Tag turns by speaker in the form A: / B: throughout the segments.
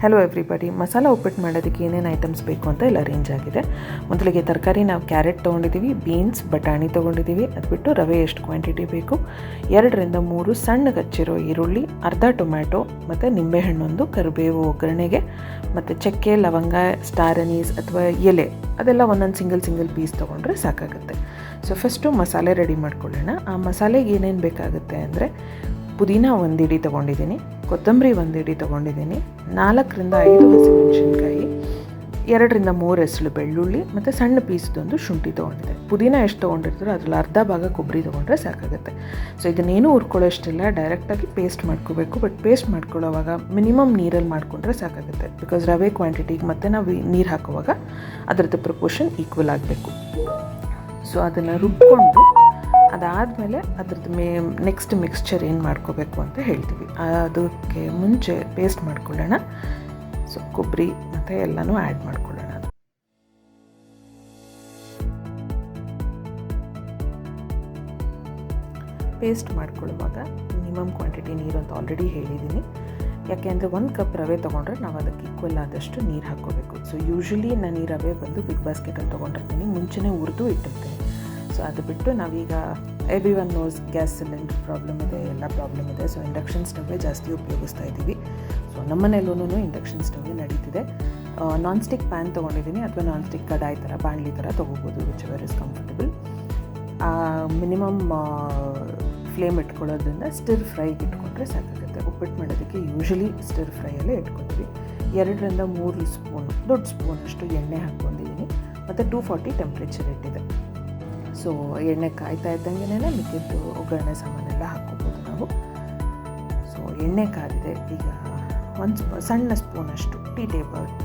A: Hello everybody, masala ಉಪ್ಪಿಟ್ಟು ಮಾಡೋದಕ್ಕೆ ಏನೇನು items ಬೇಕು ಅಂತ ಎಲ್ಲ ಅರೇಂಜ್ ಆಗಿದೆ. ಮೊದಲಿಗೆ ತರಕಾರಿ ನಾವು ಕ್ಯಾರೆಟ್ ತೊಗೊಂಡಿದ್ದೀವಿ, ಬೀನ್ಸ್, ಬಟಾಣಿ ತೊಗೊಂಡಿದ್ದೀವಿ. ಅದು ಬಿಟ್ಟು ರವೆ ಎಷ್ಟು ಕ್ವಾಂಟಿಟಿ ಬೇಕು, 2 ರಿಂದ 3 ಸಣ್ಣಗೆ ಹಚ್ಚಿರೋ ಈರುಳ್ಳಿ, ಅರ್ಧ ಟೊಮ್ಯಾಟೊ ಮತ್ತು ನಿಂಬೆಹಣ್ಣೊಂದು, ಕರಿಬೇವು ಒಗ್ಗರಣೆಗೆ, ಮತ್ತು ಚಕ್ಕೆ, ಲವಂಗ, ಸ್ಟಾರ್ ಅನೀಸ್ ಅಥವಾ ಎಲೆ ಅದೆಲ್ಲ ಒಂದೊಂದು ಸಿಂಗಲ್ ಪೀಸ್ ತೊಗೊಂಡ್ರೆ ಸಾಕಾಗುತ್ತೆ. ಸೊ ಫಸ್ಟು ಮಸಾಲೆ ರೆಡಿ ಮಾಡ್ಕೊಳ್ಳೋಣ. ಆ ಮಸಾಲೆಗೆ ಏನೇನು ಬೇಕಾಗುತ್ತೆ ಅಂದರೆ ಪುದೀನ 1 ಹಿಡಿ ತೊಗೊಂಡಿದ್ದೀನಿ, ಕೊತ್ತಂಬರಿ 1 ಹಿಡಿ ತೊಗೊಂಡಿದ್ದೀನಿ, 4 ರಿಂದ 5 ಹಸಿಮೆಣಸಿನ್ಕಾಯಿ, 2 ರಿಂದ 3 ಎಸಳು ಬೆಳ್ಳುಳ್ಳಿ ಮತ್ತು ಸಣ್ಣ ಪೀಸ್ದೊಂದು ಶುಂಠಿ ತೊಗೊಂಡಿದ್ದೆ. ಪುದೀನ ಎಷ್ಟು ತೊಗೊಂಡಿರ್ತೀರೋ ಅದರಲ್ಲಿ ಅರ್ಧ ಭಾಗ ಕೊಬ್ಬರಿ ತೊಗೊಂಡ್ರೆ ಸಾಕಾಗುತ್ತೆ. ಸೊ ಇದನ್ನೇನು ಹುರ್ಕೊಳ್ಳೋಷ್ಟಿಲ್ಲ, ಡೈರೆಕ್ಟಾಗಿ ಪೇಸ್ಟ್ ಮಾಡ್ಕೋಬೇಕು. ಬಟ್ ಪೇಸ್ಟ್ ಮಾಡ್ಕೊಳ್ಳೋವಾಗ ಮಿನಿಮಮ್ ನೀರಲ್ಲಿ ಮಾಡಿಕೊಂಡ್ರೆ ಸಾಕಾಗುತ್ತೆ. ಬಿಕಾಸ್ ರವೆ ಕ್ವಾಂಟಿಟಿಗೆ ಮತ್ತು ನಾವು ನೀರು ಹಾಕುವಾಗ ಅದರದ್ದು ಪ್ರಪೋರ್ಷನ್ ಈಕ್ವಲ್ ಆಗಬೇಕು. ಸೊ ಅದನ್ನು ರುಬ್ಕೊಂಡು ಅದಾದಮೇಲೆ ಅದ್ರದ್ದು ನೆಕ್ಸ್ಟ್ ಮಿಕ್ಸ್ಚರ್ ಏನು ಮಾಡ್ಕೋಬೇಕು ಅಂತ ಹೇಳ್ತೀವಿ. ಅದಕ್ಕೆ ಮುಂಚೆ ಪೇಸ್ಟ್ ಮಾಡ್ಕೊಳ್ಳೋಣ. ಸೊ ಕೊಬ್ಬರಿ ಮತ್ತು ಎಲ್ಲನೂ ಆ್ಯಡ್ ಮಾಡ್ಕೊಳ್ಳೋಣ. ಪೇಸ್ಟ್ ಮಾಡ್ಕೊಳ್ಳುವಾಗ ಮಿನಿಮಮ್ ಕ್ವಾಂಟಿಟಿ ನೀರು ಅಂತ ಆಲ್ರೆಡಿ ಹೇಳಿದ್ದೀನಿ. ಯಾಕೆಂದರೆ 1 ಕಪ್ ರವೆ ತೊಗೊಂಡ್ರೆ ನಾವು ಅದಕ್ಕೆ ಈಕ್ವಲ್ ಆದಷ್ಟು ನೀರು ಹಾಕ್ಕೋಬೇಕು. ಸೊ ಯೂಶ್ವಲಿ ನಾನು ಈ ರವೆ ಬಂದು ಬಿಗ್ ಬಾಸ್ಕೆಟಲ್ಲಿ ತೊಗೊಂಡಿರ್ತೀನಿ, ಮುಂಚೆನೇ ಹುರಿದು ಇಟ್ಟಿರ್ತೀನಿ. ಸೊ ಅದು ಬಿಟ್ಟು ನಾವೀಗ everyone knows gas cylinder problem ಇದೆ, ಎಲ್ಲ ಪ್ರಾಬ್ಲಮ್ ಇದೆ. ಸೊ ಇಂಡಕ್ಷನ್ ಸ್ಟವ್ವೇ ಜಾಸ್ತಿ ಉಪಯೋಗಿಸ್ತಾ ಇದ್ದೀವಿ. ಸೊ ನಮ್ಮನೆಯಲ್ಲೂ ಇಂಡಕ್ಷನ್ ಸ್ಟವ್ವೇ ನಡೀತಿದೆ. ನಾನ್ ಸ್ಟಿಕ್ ಪ್ಯಾನ್ ತೊಗೊಂಡಿದ್ದೀನಿ, ಅಥವಾ ನಾನ್ ಸ್ಟಿಕ್ ಕಡಾಯಿ ಥರ ಬಾಣಲಿ ಥರ ತೊಗೋಬೋದು, whichever is comfortable. Minimum flame ಇಟ್ಕೊಳ್ಳೋದ್ರಿಂದ ಸ್ಟಿರ್ ಫ್ರೈಗೆ ಇಟ್ಕೊಂಡ್ರೆ ಸಾಕಾಗುತ್ತೆ. ಉಪ್ಪಿಟ್ಟು ಮಾಡೋದಕ್ಕೆ ಯೂಶ್ವಲಿ ಸ್ಟಿರ್ ಫ್ರೈಯಲ್ಲೇ ಇಟ್ಕೊತೀವಿ. 2 ರಿಂದ 3 ಸ್ಪೂನ್, ದೊಡ್ಡ ಸ್ಪೂನಷ್ಟು ಎಣ್ಣೆ ಹಾಕ್ಕೊಂಡಿದ್ದೀನಿ, ಮತ್ತು 240 ಟೆಂಪ್ರೇಚರ್ ಇಟ್ಟಿದೆ. ಸೊ ಎಣ್ಣೆ ಕಾಯ್ತಾ ಇದ್ದಂಗೆ ಮಿಕ್ಕಿದ್ದು ಒಗ್ಗರಣೆ ಸಾಮಾನೆಲ್ಲ ಹಾಕ್ಕೋಬೋದು ನಾವು. ಸೊ ಎಣ್ಣೆ ಕಾದಿದೆ. ಈಗ 1 ಸಣ್ಣ ಸ್ಪೂನಷ್ಟು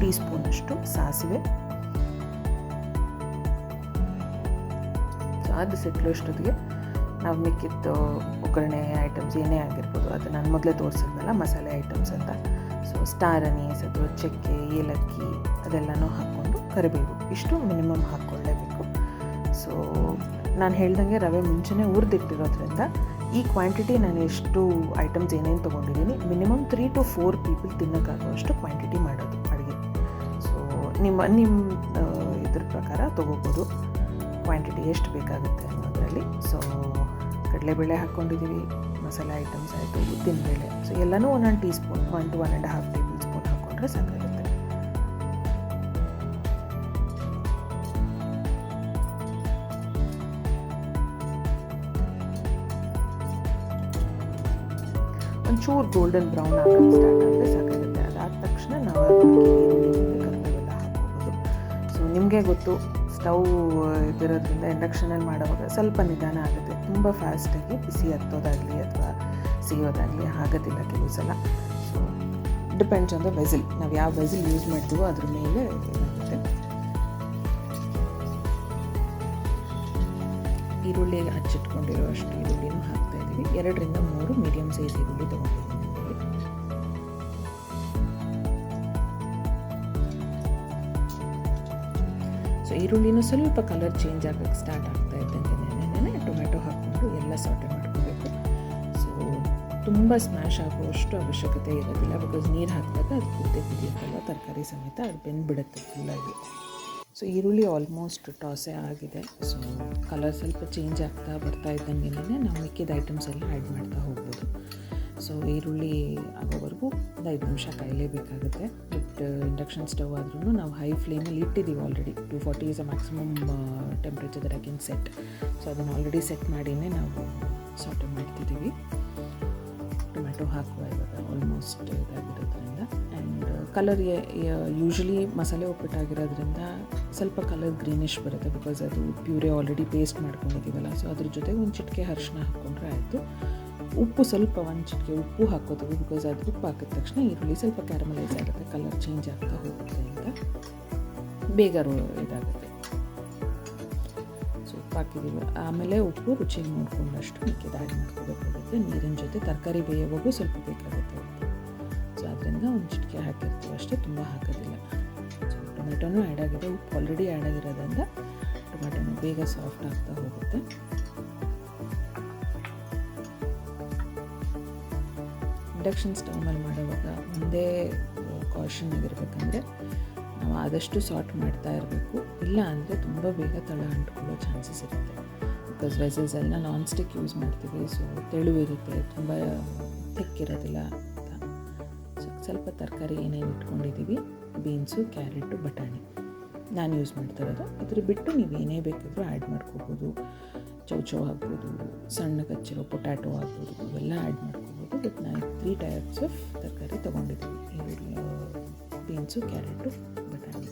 A: ಟೀ ಸ್ಪೂನಷ್ಟು ಸಾಸಿವೆ, ಸೊ ಅದು ಸಿಟ್ಲೋಷ್ಟೊತ್ತಿಗೆ ನಾವು ಮಿಕ್ಕಿದ್ದು ಒಗ್ಗರಣೆ ಐಟಮ್ಸ್ ಏನೇ ಆಗಿರ್ಬೋದು, ಅದು ನಾನು ಮೊದಲೇ ತೋರಿಸಿದ್ನಲ್ಲ ಮಸಾಲೆ ಐಟಮ್ಸ್ ಅಂತ. ಸೊ ಸ್ಟಾರ್ ಅನೀಸ್ ಅಥವಾ ಚಕ್ಕೆ, ಏಲಕ್ಕಿ ಅದೆಲ್ಲನೂ ಹಾಕ್ಕೊಂಡು, ಕರಿಬೇವು ಇಷ್ಟು ಮಿನಿಮಮ್ ಹಾಕ್ಕೊಳ್ಳೇಬೇಕು. ಸೊ ನಾನು ಹೇಳ್ದಂಗೆ ರವೆ ಮುಂಚೆನೇ ಹುರಿದಿಟ್ಟಿರೋದ್ರಿಂದ ಈ ಕ್ವಾಂಟಿಟಿ ನಾನು ಎಷ್ಟು ಐಟಮ್ಸ್ ಏನೇನು ತೊಗೊಂಡಿದ್ದೀನಿ, ಮಿನಿಮಮ್ 3 to 4 ಪೀಪಲ್ ತಿನ್ನೋಕ್ಕಾಗುವಷ್ಟು ಕ್ವಾಂಟಿಟಿ ಮಾಡೋದು ಅಡುಗೆ. ಸೊ ನಿಮ್ಮ ಇದ್ರ ಪ್ರಕಾರ ತೊಗೋಬೋದು ಕ್ವಾಂಟಿಟಿ ಎಷ್ಟು ಬೇಕಾಗುತ್ತೆ ಅನ್ನೋದರಲ್ಲಿ. ಸೊ ಕಡಲೆಬೇಳೆ ಹಾಕ್ಕೊಂಡಿದ್ದೀವಿ, ಮಸಾಲೆ ಐಟಮ್ಸ್ ಆಯಿತು, ಉದ್ದಿನಬೇಳೆ. ಸೊ ಎಲ್ಲನೂ 1 tea spoon, 1 to 1.5 table spoon ಹಾಕ್ಕೊಂಡ್ರೆ ಸಾಕಾಗುತ್ತೆ. ಒಂಚೂರು ಗೋಲ್ಡನ್ ಬ್ರೌನ್ ಆಗೋಕ್ಕೆ ಸ್ಟಾರ್ಟ್ ಆದರೆ ಸಾಕಾಗುತ್ತೆ. ಅದಾದ ತಕ್ಷಣ ನಾವು ಕರಿಬೇವೆಲ್ಲ ಹಾಕ್ಕೋಬೋದು. ಸೊ ನಿಮಗೆ ಗೊತ್ತು, ಸ್ಟವ್ ಇದಿರೋದ್ರಿಂದ ಇಂಡಕ್ಷನಲ್ಲಿ ಮಾಡೋವಾಗ ಸ್ವಲ್ಪ ನಿಧಾನ ಆಗುತ್ತೆ. ತುಂಬ ಫಾಸ್ಟಾಗಿ ಬಿಸಿ ಹತ್ತೋದಾಗಲಿ ಅಥವಾ ಸಿಗೋದಾಗಲಿ ಆಗೋದಿಲ್ಲ ಕೆಲವು ಸಲ. ಸೊ ಡಿಪೆಂಡ್ಸ್ ಆನ್ ದ ವೆಸಿಲ್, ನಾವು ಯಾವ ವೆಸಿಲ್ ಯೂಸ್ ಮಾಡ್ತೀವೋ ಅದ್ರ ಮೇಲೆ ಇದಾಗುತ್ತೆ. ಈರುಳ್ಳಿ ಹಚ್ಚಿಟ್ಕೊಂಡಿರೋ ಅಷ್ಟು ಈರುಳ್ಳಿನೂ ಹಾಕ್ತಾ ಇದ್ದೀವಿ. 2 ರಿಂದ 3 ಮೀಡಿಯಮ್ ಸೈಜ್ ಈರುಳ್ಳಿ ತೊಗೊಂಡಿದ್ದೀನಿ. ಸೊ ಈರುಳ್ಳಿನೂ ಸ್ವಲ್ಪ ಕಲರ್ ಚೇಂಜ್ ಆಗೋಕ್ಕೆ ಸ್ಟಾರ್ಟ್ ಆಗ್ತಾ ಇದ್ದಂಗೆ ಟೊಮೆಟೊ ಹಾಕ್ಕೊಂಡು ಎಲ್ಲ ಸಾಟೆ ಮಾಡ್ಕೋಬೇಕು. ಸೊ ತುಂಬ ಸ್ಮ್ಯಾಶ್ ಆಗುವಷ್ಟು ಅವಶ್ಯಕತೆ ಇರೋದಿಲ್ಲ, ಬಿಕಾಸ್ ನೀರು ಹಾಕಿದಾಗ ಅದು ಪೂರ್ತಿ ಕುದಿಯುತ್ತಲ್ಲ, ತರಕಾರಿ ಸಮೇತ ಅದು ಬೆಂದ್ಬಿಡುತ್ತೆ ಫುಲ್ಲಾಗಿ. ಸೊ ಈರುಳ್ಳಿ ಆಲ್ಮೋಸ್ಟ್ ಟಾಸೇ ಆಗಿದೆ. ಸೊ ಕಲರ್ ಸ್ವಲ್ಪ ಚೇಂಜ್ ಆಗ್ತಾ ಬರ್ತಾ ಇದ್ದಂಗೆ ನಾವು ಮಿಕ್ಕಿದ ಐಟಮ್ಸ್ ಎಲ್ಲ ಆ್ಯಡ್ ಮಾಡ್ತಾ ಹೋಗ್ಬೋದು. ಸೊ ಈರುಳ್ಳಿ ಆಗೋವರೆಗೂ 5 ನಿಮಿಷ ಕಾಯಲೇಬೇಕಾಗುತ್ತೆ. ಬಟ್ ಇಂಡಕ್ಷನ್ ಸ್ಟವ್ ಆದ್ರೂ ನಾವು ಹೈ ಫ್ಲೇಮಲ್ಲಿ ಇಟ್ಟಿದ್ದೀವಿ already. 240 is a maximum temperature that I can set. So ಅದನ್ನು ಆಲ್ರೆಡಿ ಸೆಟ್ ಮಾಡಿಯೇ ನಾವು ಸಾಟೆ ಮಾಡ್ತಿದ್ದೀವಿ. ಟೊಮೆಟೊ ಹಾಕುವ ಇವಾಗ ಆಲ್ಮೋಸ್ಟ್ ಇದಾಗಿರೋದ್ರಿಂದ. ಆ್ಯಂಡ್ ಕಲರ್ ಯೂಶ್ವಲಿ ಮಸಾಲೆ ಉಪ್ಪಿಟ್ಟಾಗಿರೋದ್ರಿಂದ ಸ್ವಲ್ಪ ಕಲರ್ ಗ್ರೀನಿಶ್ ಬರುತ್ತೆ, ಬಿಕಾಸ್ ಅದು ಪ್ಯೂರೇ ಆಲ್ರೆಡಿ ಪೇಸ್ಟ್ ಮಾಡ್ಕೊಂಡಿದ್ದೀವಲ್ಲ. ಸೊ ಅದ್ರ ಜೊತೆಗೆ ಒಂದು ಚಿಟಿಕೆ ಅರಿಶಿನ ಹಾಕ್ಕೊಂಡ್ರೆ ಆಯಿತು. ಉಪ್ಪು ಸ್ವಲ್ಪ 1 ಚಿಟಿಕೆ ಉಪ್ಪು ಹಾಕ್ಕೋತೀವಿ, ಬಿಕಾಸ್ ಅದು ಉಪ್ಪು ಹಾಕಿದ ತಕ್ಷಣ ಈರುಳ್ಳಿ ಸ್ವಲ್ಪ ಕ್ಯಾರಮಲೈಸ್ ಆಗುತ್ತೆ, ಕಲರ್ ಚೇಂಜ್ ಆಗ್ತಾ ಹೋಗುತ್ತೆ ಅಂತ ಬೇಗ ಇದಾಗುತ್ತೆ. ಸೊ ಉಪ್ಪು ಹಾಕಿದ್ದೀವಿ. ಆಮೇಲೆ ಉಪ್ಪು ರುಚಿಗೆ ನೋಡ್ಕೊಂಡಷ್ಟು ಮಿಕ್ಕಿದ ಆ್ಯಡ್ ಮಾಡ್ಕೋಬೇಕಾಗುತ್ತೆ. ನೀರಿನ ಜೊತೆ ತರಕಾರಿ ಬೇಯೋವಾಗೂ ಸ್ವಲ್ಪ ಬೇಕಾಗುತ್ತೆ ಉಪ್ಪು. ಸೊ ಅದರಿಂದ 1 ಚಿಟಿಕೆ ಹಾಕಿರ್ತೀವಿ ಅಷ್ಟೇ, ತುಂಬ ಹಾಕೋದಿಲ್ಲ. ಸೊ ಟೊಮೆಟೊನೂ ಆ್ಯಡ್ ಆಗಿದೆ, ಉಪ್ಪು ಆಲ್ರೆಡಿ ಆ್ಯಡ್ ಆಗಿರೋದ್ರಿಂದ ಟೊಮೆಟೊನೂ ಬೇಗ ಸಾಫ್ಟ್ ಆಗ್ತಾ ಹೋಗುತ್ತೆ. ಇಂಡಕ್ಷನ್ ಸ್ಟವ್ ಮೇಲೆ ಮಾಡುವಾಗ ಒಂದೇ ಪೋರ್ಷನ್ನಾಗಿರ್ಬೇಕಂದ್ರೆ ನಾವು ಆದಷ್ಟು ಸಾರ್ಟ್ ಮಾಡ್ತಾ ಇರಬೇಕು. ಇಲ್ಲ ಅಂದರೆ ತುಂಬ ಬೇಗ ತಳ ಅಂಟ್ಕೊಳ್ಳೋ ಚಾನ್ಸಸ್ ಇರುತ್ತೆ. ಬಿಕಾಸ್ ವೆಸಲ್ಸ್ ಎಲ್ಲ ನಾನ್ ಸ್ಟಿಕ್ ಯೂಸ್ ಮಾಡ್ತೀವಿ, ಸೊ ತೆಳು ಇರುತ್ತೆ, ತುಂಬ ತೆಕ್ಕಿರೋದಿಲ್ಲ ಅಂತ. ಸೊ ಸ್ವಲ್ಪ ತರಕಾರಿ ಏನೇನು ಇಟ್ಕೊಂಡಿದ್ದೀವಿ, ಬೀನ್ಸು, ಕ್ಯಾರೆಟು, ಬಟಾಣಿ ನಾನು ಯೂಸ್ ಮಾಡ್ತಾ ಇರೋದು. ಇದ್ರ ಬಿಟ್ಟು ನೀವು ಏನೇ ಬೇಕಾದರೂ ಆ್ಯಡ್ ಮಾಡ್ಕೋಬೋದು. ಚೌಚೌ ಹಾಕ್ಬೋದು, ಸಣ್ಣಗೆ ಹಚ್ಚಿರೋ ಪೊಟ್ಯಾಟೊ ಹಾಕ್ಬೋದು, ಇವೆಲ್ಲ ಆ್ಯಡ್ ಮಾಡ್ಕೋಬೋದು. ಬಟ್ ನಾನು 3 ಟೈಪ್ಸ್ ಆಫ್ ತರಕಾರಿ ತೊಗೊಂಡಿದ್ದೀವಿ, ಬೀನ್ಸು, ಕ್ಯಾರೆಟು, ಬಟಾಣಿ.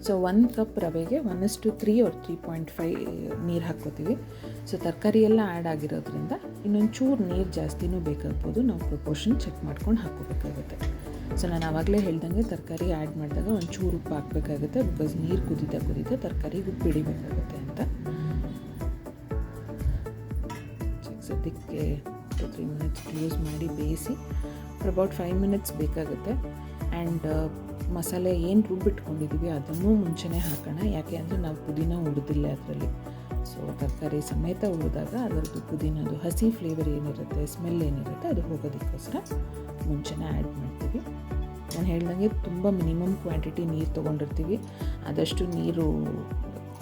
A: ಸೊ 1 ಕಪ್ ರವೆಗೆ 1:3 or 3.5 ನೀರು ಹಾಕ್ಕೋತೀವಿ. ಸೊ ತರಕಾರಿ ಎಲ್ಲ ಆ್ಯಡ್ ಆಗಿರೋದ್ರಿಂದ ಇನ್ನೊಂಚೂರು ನೀರು ಜಾಸ್ತಿನೂ ಬೇಕಾಗ್ಬೋದು. ನಾವು ಪ್ರಪೋರ್ಷನ್ ಚೆಕ್ ಮಾಡ್ಕೊಂಡು ಹಾಕ್ಕೋಬೇಕಾಗುತ್ತೆ. ಸೊ ನಾನು ಆವಾಗಲೇ ಹೇಳ್ದಂಗೆ ತರಕಾರಿ ಆ್ಯಡ್ ಮಾಡಿದಾಗ ಒಂಚೂರು ಉಪ್ಪು ಹಾಕಬೇಕಾಗುತ್ತೆ. ಬಿಕಾಸ್ ನೀರು ಕುದೀತಾ ತರಕಾರಿಗೆ ಉಪ್ಪು ಹಿಡಿಬೇಕಾಗುತ್ತೆ ಅಂತ. ಸದ್ಯಕ್ಕೆ 2-3 ಮಿನಿಟ್ಸ್ ಕ್ಲೋಸ್ ಮಾಡಿ ಬೇಯಿಸಿ ಅಬೌಟ್ 5 ಮಿನಿಟ್ಸ್ ಬೇಕಾಗುತ್ತೆ. ಆ್ಯಂಡ್ ಮಸಾಲೆ ಏನು ರುಬ್ಬಿಟ್ಕೊಂಡಿದ್ದೀವಿ ಅದನ್ನು ಮುಂಚೆನೇ ಹಾಕೋಣ. ಯಾಕೆ ಅಂದರೆ ನಾವು ಪುದೀನ ಹುರಿದಿಲ್ಲ ಅದರಲ್ಲಿ. ಸೊ ತರಕಾರಿ ಸಮೇತ ಹುರಿದಾಗ ಅದರದ್ದು ಪುದೀನದು ಹಸಿ ಫ್ಲೇವರ್ ಏನಿರುತ್ತೆ, ಸ್ಮೆಲ್ ಏನಿರುತ್ತೆ ಅದು ಹೋಗೋದಕ್ಕೋಸ್ಕರ ಮುಂಚೆನೇ ಆ್ಯಡ್ ಮಾಡ್ತೀವಿ. ನಾನು ಹೇಳ್ದಂಗೆ ತುಂಬ ಮಿನಿಮಮ್ ಕ್ವಾಂಟಿಟಿ ನೀರು ತೊಗೊಂಡಿರ್ತೀವಿ. ಆದಷ್ಟು ನೀರು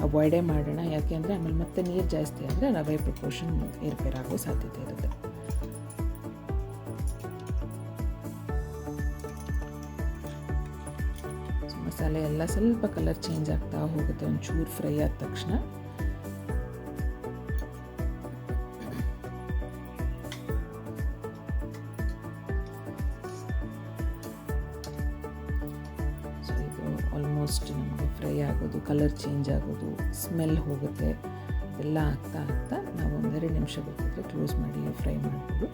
A: ಅವಾಯ್ಡೇ ಮಾಡೋಣ. ಯಾಕೆ ಅಂದರೆ ಆಮೇಲೆ ಮತ್ತೆ ನೀರು ಜಾಸ್ತಿ ಆದರೆ ರವೆ ಪ್ರಪೋರ್ಷನ್ ಏರ್ಪೇರಾಗೋ ಸಾಧ್ಯತೆ ಇರುತ್ತೆ. ಸೊ ಮಸಾಲೆ ಎಲ್ಲ ಸ್ವಲ್ಪ ಕಲರ್ ಚೇಂಜ್ ಆಗ್ತಾ ಹೋಗುತ್ತೆ ಒಂಚೂರು ಫ್ರೈ ಆದ ತಕ್ಷಣ. ಆಲ್ಮೋಸ್ಟ್ ನಮಗೆ ಫ್ರೈ ಆಗೋದು, ಕಲರ್ ಚೇಂಜ್ ಆಗೋದು, ಸ್ಮೆಲ್ ಹೋಗುತ್ತೆ. ಎಲ್ಲ ಆಗ್ತಾ ನಾವು 1-2 ನಿಮಿಷ ಬೇಕಾದರೆ ಕ್ಲೋಸ್ ಮಾಡಿ ಫ್ರೈ ಮಾಡ್ಬೋದು.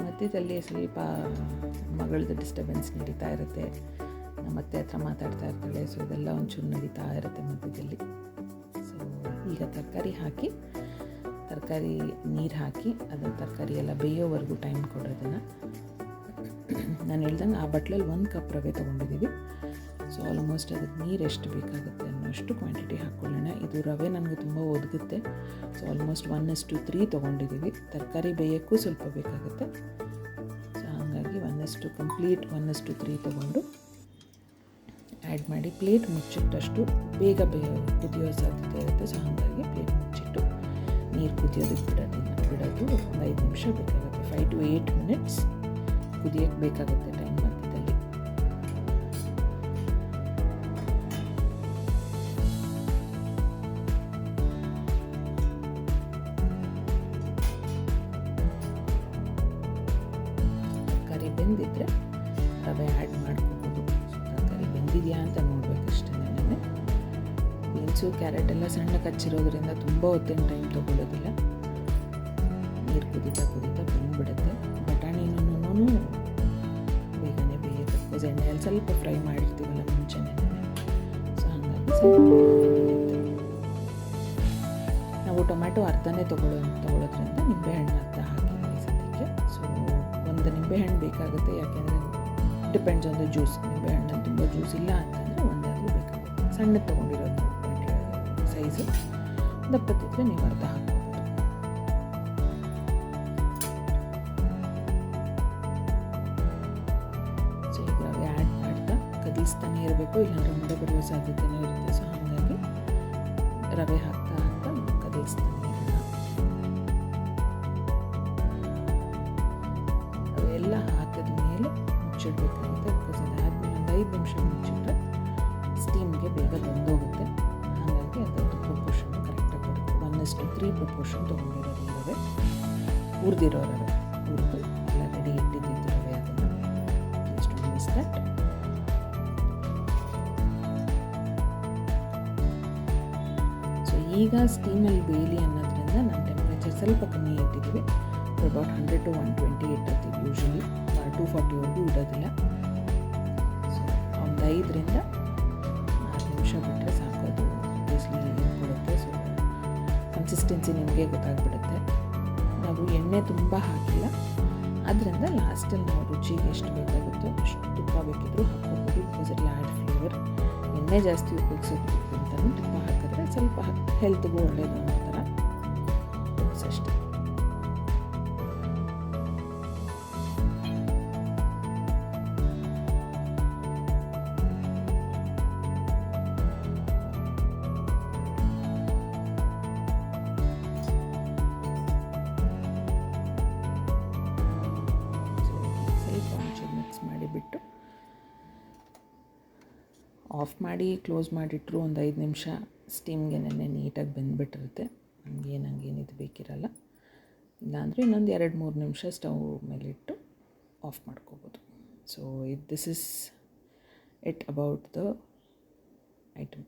A: ಮಧ್ಯದಲ್ಲಿ ಸ್ವಲ್ಪ ಮಗಳದ್ದು ಡಿಸ್ಟರ್ಬೆನ್ಸ್ ನಡೀತಾ ಇರುತ್ತೆ. ನಮ್ಮ ಅತ್ತೆ ಹತ್ರ ಮಾತಾಡ್ತಾ ಇರ್ತಾಳೆ. ಸೊ ಇದೆಲ್ಲ ಒಂಚೂರು ನಡೀತಾ ಇರುತ್ತೆ ಮಧ್ಯದಲ್ಲಿ. ಸೊ ಈಗ ತರಕಾರಿ ನೀರು ಹಾಕಿ ಅದನ್ನು ತರಕಾರಿ ಎಲ್ಲ ಬೇಯೋವರೆಗೂ ಟೈಮ್ ಕೊಡೋದನ್ನು. ನಾನು ಹೇಳ್ದಂಗೆ ಆ ಬಟ್ಲಲ್ಲಿ 1 ಕಪ್ ರವೆ ತೊಗೊಂಡಿದ್ದೀವಿ. ಸೊ ಆಲ್ಮೋಸ್ಟ್ ಅದಕ್ಕೆ ನೀರು ಎಷ್ಟು ಬೇಕಾಗುತ್ತೆ ಅನ್ನೋಷ್ಟು ಕ್ವಾಂಟಿಟಿ ಹಾಕ್ಕೊಳ್ಳೋಣ. ಇದು ರವೆ ನನಗೆ ತುಂಬ ಒದಗುತ್ತೆ. ಸೊ ಆಲ್ಮೋಸ್ಟ್ 1:3 ತೊಗೊಂಡಿದ್ದೀವಿ. ತರಕಾರಿ ಬೇಯೋಕ್ಕೂ ಸ್ವಲ್ಪ ಬೇಕಾಗುತ್ತೆ. ಸೊ ಹಾಗಾಗಿ 1:3 ತೊಗೊಂಡು ಆ್ಯಡ್ ಮಾಡಿ ಪ್ಲೇಟ್ ಮುಚ್ಚಿಟ್ಟಷ್ಟು ಬೇಗ ಕುದಿಯೋ ಸಾಧ್ಯತೆ ಇರುತ್ತೆ. ಸೊ ಹಾಗಾಗಿ ಪ್ಲೇಟ್ ಮುಚ್ಚಿಟ್ಟು ನೀರು ಕುದಿಯೋದಕ್ಕೆ ಬಿಡೋದು 5 ನಿಮಿಷ ಬೇಕಾಗುತ್ತೆ. 5 to 8 ಮಿನಿಟ್ಸ್ ಕುದಿಯೋಕ್ಕೆ ಬೇಕಾಗುತ್ತೆ ಟೈಮ್ ಮಧ್ಯದಲ್ಲಿ. ತರಕಾರಿ ಬೆಂದಿದ್ರೆ ರವೆ ಆ್ಯಡ್ ಮಾಡ್ಕೋಬೋದು. ತರಕಾರಿ ಬೆಂದಿದೆಯಾ ಅಂತ ನೋಡಬೇಕಷ್ಟೇ. ನಾನು ಬೀನ್ಸು, ಕ್ಯಾರೆಟ್ ಎಲ್ಲ ಸಣ್ಣ ಕಚ್ಚಿರೋದ್ರಿಂದ ತುಂಬ ಹೊತ್ತಿನ ಟೈಮ್ ತೊಗೊಳ್ಳೋದಿಲ್ಲ. ನೀರು ಕುದೀತಾ ಬಂದುಬಿಡುತ್ತೆ. ಬಟಾಣಿನೂ ಬೇಗನೆ ಬೇಯುತ್ತೆ. ಬಿಕಾಸ್ ಎಣ್ಣೆಯಲ್ಲಿ ಸ್ವಲ್ಪ ಫ್ರೈ ಮಾಡಿರ್ತೀವಲ್ಲ ಮುಂಚೆನೇ. ಸೊ ಹಾಗಾಗಿ ಸ್ವಲ್ಪ ಬೇಯುತ್ತೆ. ನಾವು ಟೊಮ್ಯಾಟೊ ಅರ್ಧನೇ ತೊಗೊಳೋದ್ರಿಂದ ನಿಂಬೆಹಣ್ಣು ಅರ್ಧ ಹಾಕಿದ್ದೀವಿ ಸದ್ಯಕ್ಕೆ. ಸೊ 1 ನಿಂಬೆಹಣ್ಣು ಬೇಕಾಗುತ್ತೆ. ಯಾಕೆಂದರೆ ಡಿಪೆಂಡ್ಸ್ ಆನ್ ದ ಜ್ಯೂಸ್. ನಿಂಬೆಹಣ್ಣು ತುಂಬ ಜ್ಯೂಸ್ ಇಲ್ಲ ಅಂತಂದರೆ ಒಂದಾದರೂ ಬೇಕಾಗುತ್ತೆ. ಸಣ್ಣದು ತೊಗೊಂಡಿರೋದು ಸೈಜು. ದಪ್ಪತ್ತಿದ್ರೆ ನೀವು ಅರ್ಧ ಹಾಕ್ಬೋದು. ಸೊ ಈಗ ರವೆ ಆ್ಯಡ್ ಮಾಡ್ತಾ ಕದಿಸ್ತಾನೆ ಇರಬೇಕು, ಇಲ್ಲಾಂದರೆ ಮುಂದೆ ಬರುವ ಸಾಧ್ಯತೆಯೂ ಇರುತ್ತೆ. ಸೊ ಹಾಗಾಗಿ ರವೆ ಹಾಕ್ತಾ ಕದಿಸ್ತಾನೆ ಇರೋಣ. ರವೆ ಎಲ್ಲ ಹಾಕಿದ ಮೇಲೆ ಮುಚ್ಚಿಡ್ಬೇಕಾಗುತ್ತೆ. ಬಿಕಾಸ್ ಅದಾದಮೇಲೆ 5 ನಿಮಿಷ ಮುಚ್ಚಿಟ್ರೆ ಸ್ಟೀಮ್ಗೆ ಬೇಗ ಬೆಂದೋಗುತ್ತೆ. ಹಾಗಾಗಿ ಅದರದ್ದು ಪ್ರಪೋರ್ಷನ್ ಕರೆಕ್ಟಾಗಿ ಬರುತ್ತೆ. 1:3 ಪ್ರಪೋರ್ಷನ್ ತೊಗೊಂಡಿರೋದು ರವೆ, ಹುರಿದಿರೋ ರವೆ, ಹುರಿದು ಎಲ್ಲ ರೆಡಿ ಇಟ್ಟಿದ್ದು ರವೆ. ಅದನ್ನು ಜಸ್ಟ್ ಮಿಸ್ ದಟ್. ಸೊ ಈಗ ಸ್ಟೀಮಲ್ಲಿ ಬೇಯಲಿ ಅನ್ನೋದ್ರಿಂದ ನಾನು ಟೆಂಪ್ರೇಚರ್ ಸ್ವಲ್ಪ ಕಮ್ಮಿ ಇಟ್ಟಿದ್ದೀವಿ. ಅಬೌಟ್ 100 to 120 ಇಟ್ಟಿರ್ತೀವಿ ಯೂಶ್ವಲಿ. 240ವರೆಗೂ ಇಡೋದಿಲ್ಲ. ಸೊ ಒಂದು 5ರಿಂದ 6 ನಿಮಿಷ ಬಿಟ್ಟರೆ ಸಾಕೋದು. ಬೇಸ್ಲಿ ಕೊಡುತ್ತೆ. ಸೊ ಕನ್ಸಿಸ್ಟೆನ್ಸಿ ನಿಮಗೆ ಗೊತ್ತಾಗ್ಬಿಡುತ್ತೆ. ಅದು ಎಣ್ಣೆ ತುಂಬ ಹಾಕಿಲ್ಲ. ಅದರಿಂದ ಲಾಸ್ಟಲ್ಲಿ ನಾವು ರುಚಿಗೆ ಎಷ್ಟು ಬೇಕಾಗುತ್ತೋ ಅಷ್ಟು ತುಪ್ಪ ಬೇಕಿದ್ದರೂ ಹಾಕ್ಕೋಬೋದು. Because it add flavour. ಎಣ್ಣೆ ಜಾಸ್ತಿ ಉಪಯೋಗಿಸೋದಕ್ಕಿಂತ ತುಪ್ಪ ಹಾಕಿದ್ರೆ ಸ್ವಲ್ಪ ಹೆಲ್ತ್ಗೂ ಒಳ್ಳೆಯದು ಅನ್ನೋ ಥರ ಅಷ್ಟೇ. ಮಾಡಿಬಿಟ್ಟು ಆಫ್ ಮಾಡಿ ಕ್ಲೋಸ್ ಮಾಡಿಟ್ರು ಒಂದು 5 ನಿಮಿಷ ಸ್ಟೀಮ್ಗೆ ನೀಟಾಗಿ ಬೆಂದ್ಬಿಟ್ಟಿರುತ್ತೆ. ಹಂಗೇನಿದು ಬೇಕಿರಲ್ಲ. ಇಲ್ಲಾಂದರೆ ಇನ್ನೊಂದು 2-3 ನಿಮಿಷ ಸ್ಟವ್ ಮೇಲಿಟ್ಟು ಆಫ್ ಮಾಡ್ಕೋಬೋದು. So this is it about the item.